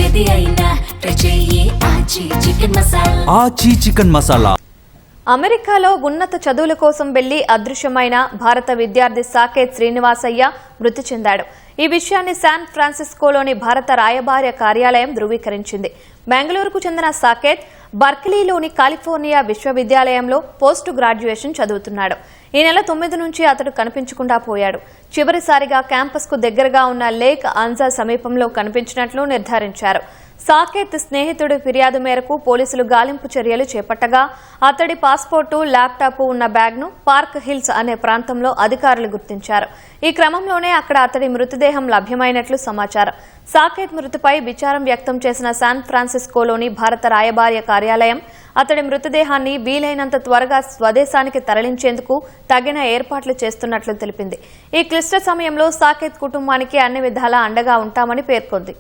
ఏది అయినా ట్రై చెయ్యి ఆచి చికెన్ మసాలా. ఆచి చికెన్ మసాలా. అమెరికాలో ఉన్నత చదువుల కోసం వెళ్లి అదృశ్యమైన భారత విద్యార్థి సాకేత్ శ్రీనివాసయ్య మృతి చెందాడు. ఈ విషయాన్ని శాన్ ఫ్రాన్సిస్కోలోని భారత రాయబార కార్యాలయం ధృవీకరించింది. బెంగళూరుకు చెందిన సాకేత్ బర్కిలీలోని కాలిఫోర్నియా విశ్వవిద్యాలయంలో పోస్ట్ గ్రాడ్యుయేషన్ చదువుతున్నాడు. ఈ నెల 9 నుంచి అతడు కనిపించకుండా పోయాడు. చివరిసారిగా క్యాంపస్కు దగ్గరగా ఉన్న లేక్ ఆన్జా సమీపంలో కనిపించినట్లు నిర్ధారించారు. సాకేత్ స్నేహితుడి ఫిర్యాదు మేరకు పోలీసులు గాలింపు చర్యలు చేపట్టగా అతడి పాస్పోర్టు, ల్యాప్టాప్ ఉన్న బ్యాగ్ను పార్క్ హిల్స్ అనే ప్రాంతంలో అధికారులు గుర్తించారు. ఈ క్రమంలోనే అక్కడ అతడి మృతదేహం లభ్యమైనట్లు సమాచారం. సాకేత్ మృతిపై విచారం వ్యక్తం చేసిన శాన్ ఫ్రాన్సిస్కోలోని భారత రాయబార కార్యాలయం అతడి మృతదేహాన్ని వీలైనంత త్వరగా స్వదేశానికి తరలించేందుకు తగిన ఏర్పాట్లు చేస్తున్నట్లు తెలిపింది. ఈ క్లిష్ట సమయంలో సాకేత్ కుటుంబానికి అన్ని విధాలా అండగా ఉంటామని పేర్కొంది.